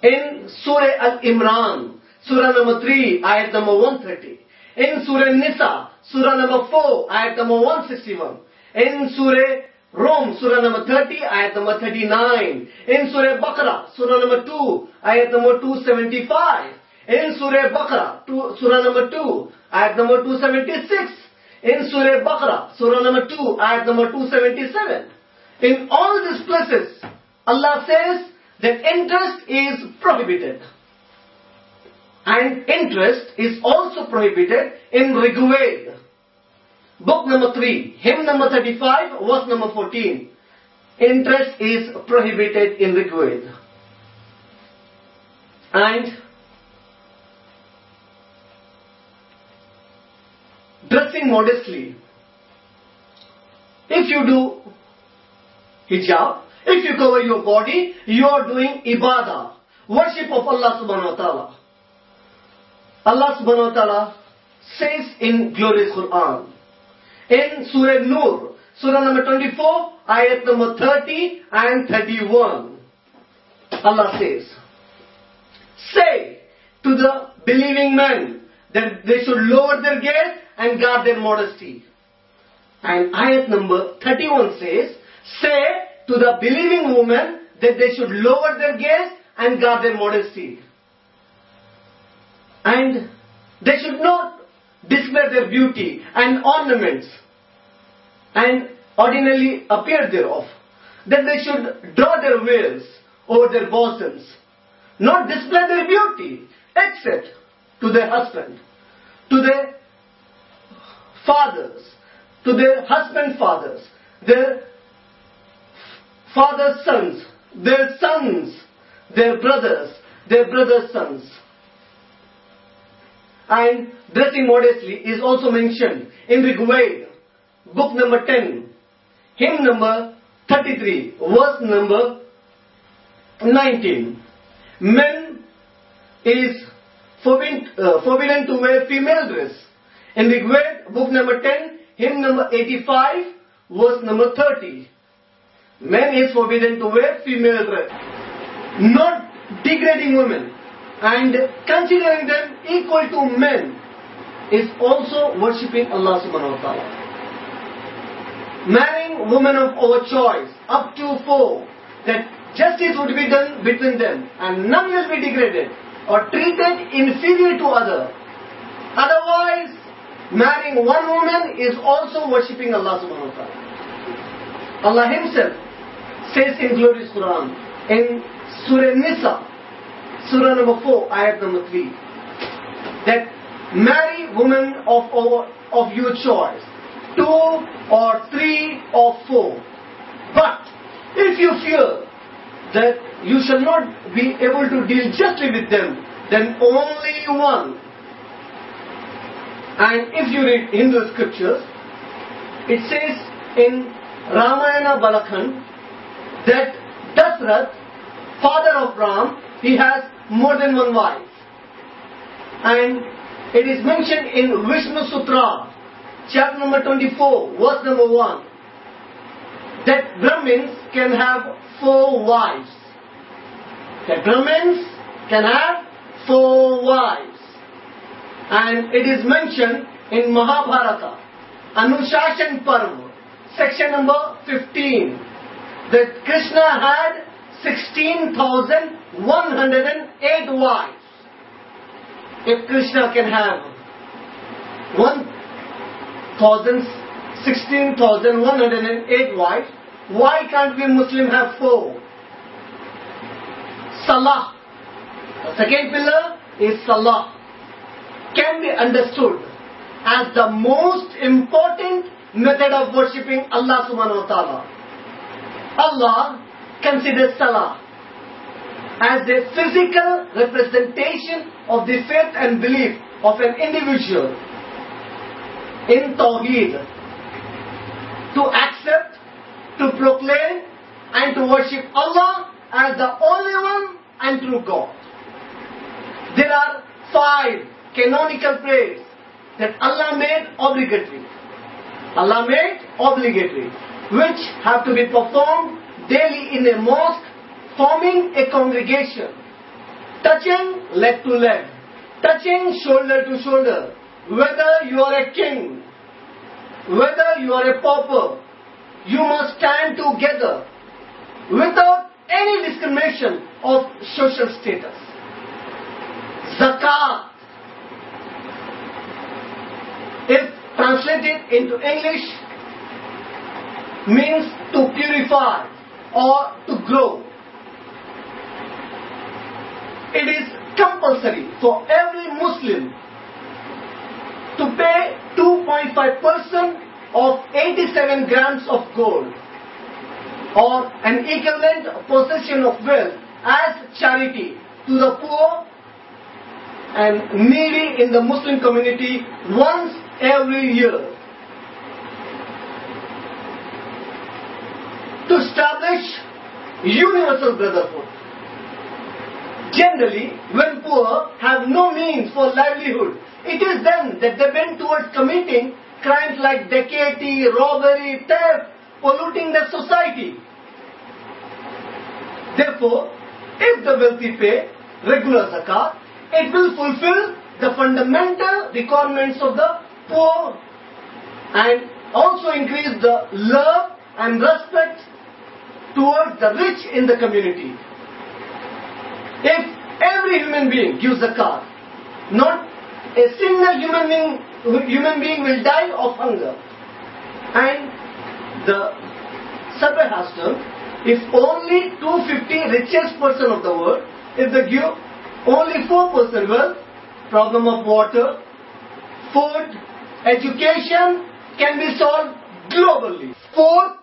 In Surah Al-Imran, Surah number 3, ayat number 130. In Surah Nisa, Surah number 4, ayat number 161. In Surah Rum, Surah number 30, ayat number 39. In Surah Baqarah, Surah number 2, ayat number 275. In Surah Baqarah, Surah number 2, ayat number 276. In Surah Baqarah, Surah number 2, ayat number 277. In all these places, Allah says that interest is prohibited. And interest is also prohibited in Rigveda. Book number 3, hymn number 35, verse number 14. Interest is prohibited in Rigveda. And dressing modestly. If you do hijab, if you cover your body, you are doing ibadah, worship of Allah subhanahu wa ta'ala. Allah subhanahu wa ta'ala says in glorious Quran, in Surah Nur, Surah number 24, ayat number 30 and 31, Allah says, say to the believing men that they should lower their gaze and guard their modesty. And ayat number 31 says, say to the believing women that they should lower their gaze and guard their modesty. And they should not display their beauty and ornaments and ordinarily appear thereof. That they should draw their veils over their bosoms, not display their beauty except to their husband, to their fathers, to their husband fathers, their father's sons, their sons, their brothers' sons. And dressing modestly is also mentioned in Rigveda, book number 10, hymn number 33, verse number 19. Men is forbidden to wear female dress. In Rigveda, book number 10, hymn number 85, verse number 30. Men is forbidden to wear female dress. Not degrading women and considering them equal to men is also worshipping Allah subhanahu wa ta'ala. Marrying women of our choice up to 4, that justice would be done between them and none will be degraded or treated inferior to other. Otherwise, marrying one woman is also worshipping Allah subhanahu wa ta'ala. Allah Himself says in glorious Quran, in Surah Nisa, Surah number 4, ayat number 3, that marry women of your choice, 2 or 3 or 4. But if you fear that you shall not be able to deal justly with them, then only one. And if you read Hindu scriptures, it says in Ramayana Balakhand that Dasrath, father of Ram, he has more than one wife. And it is mentioned in Vishnu Sutra, chapter number 24, verse number 1, that Brahmins can have 4 wives. That Brahmins can have 4 wives. And it is mentioned in Mahabharata, Anushashan Parv, section number 15, that Krishna had 16,108 wives. If Krishna can have 16,108 wives, why can't we Muslim have 4? Salah. The second pillar is Salah. Can be understood as the most important method of worshipping Allah subhanahu wa ta'ala. Allah considers Salah as a physical representation of the faith and belief of an individual in Tawheed, to accept, to proclaim and to worship Allah as the only one and true God. There are 5 canonical prayers that Allah made obligatory. Allah made obligatory, which have to be performed daily in a mosque forming a congregation. touching leg to leg, touching shoulder to shoulder, whether you are a king, whether you are a pauper, you must stand together without any discrimination of social status. Zakat, if translated into English, means to purify or to grow. It is compulsory for every Muslim to pay 2.5% of 87 grams of gold or an equivalent possession of wealth as charity to the poor and needy in the Muslim community once every year. To establish universal brotherhood. Generally, when poor have no means for livelihood, it is then that they bend towards committing crimes like dacoity, robbery, theft, polluting the society. Therefore, if the wealthy pay regular zakat, it will fulfill the fundamental requirements of the poor and also increase the love and respect towards the rich in the community. If every human being gives zakat, not a single human being will die of hunger. And the survey has done, if only 250 richest person of the world, if they give only 4% wealth, problem of water, food, education can be solved globally. Fourth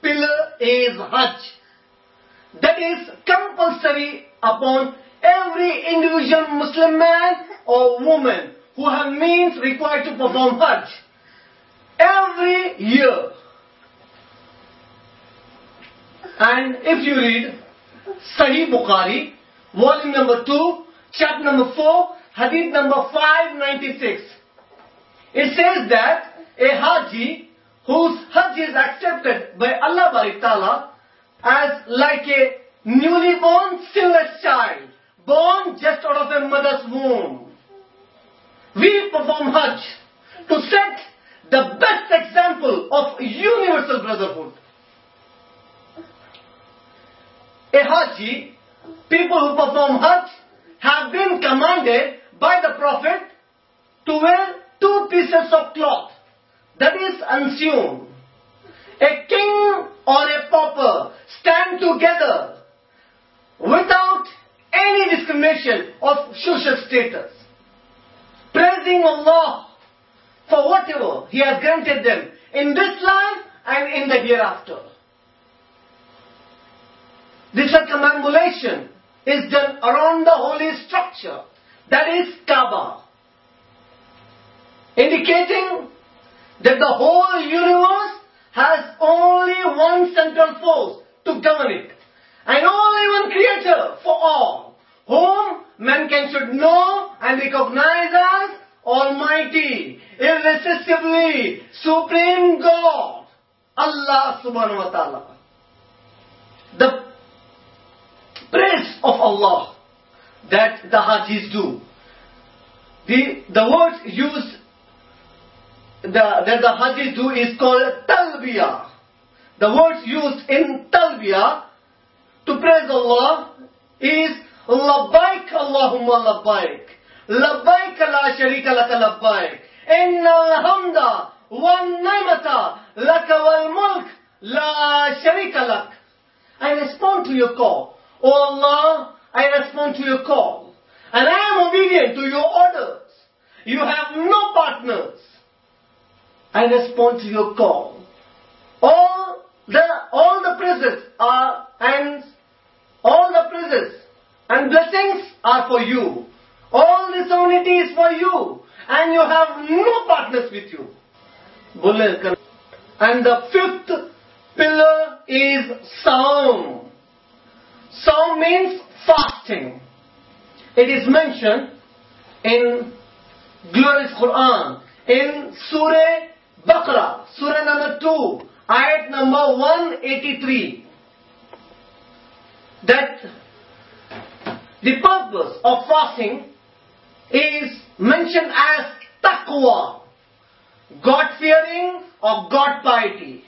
pillar is Hajj. That is compulsory upon every individual Muslim man or woman who have means required to perform Hajj every year. And if you read Sahih Bukhari, volume number 2, chapter number 4, hadith number 596, it says that a Haji whose Hajj is accepted by Allah Barik Ta'ala as like a newly born sinless child, born just out of a mother's womb. We perform Hajj to set the best example of universal brotherhood. A Haji, people who perform Hajj, have been commanded by the Prophet to wear 2 pieces of cloth, that is unsewn. A king or a pauper stand together without any discrimination of social status, praising Allah for whatever He has granted them in this life and in the hereafter. This circumambulation is done around the holy structure, that is Kaaba, indicating that the whole universe has only one central force to govern it, and only one creator for all, whom mankind should know and recognize as Almighty, irresistibly Supreme God, Allah Subhanahu wa Ta'ala. The praise of Allah that the Hajis do. The words used that the Hajis do is called Talbiyah. The words used in Talbiyah to praise Allah is Labbaik Allahumma Labbaik. Labbaik la sharika laka labbaik. Inna alhamda wa ni'mata laka wal mulk la sharika lak. I respond to your call. O Allah, I respond to your call. And I am obedient to your orders. You have no partners. I respond to your call. All the praises and blessings are for you. All the sovereignty is for you. And you have no partners with you. And the 5th pillar is Saum. Saum means fasting. It is mentioned in glorious Quran in Surah Baqarah, Surah number 2, ayat number 183. That the purpose of fasting is mentioned as taqwa, God fearing or God piety.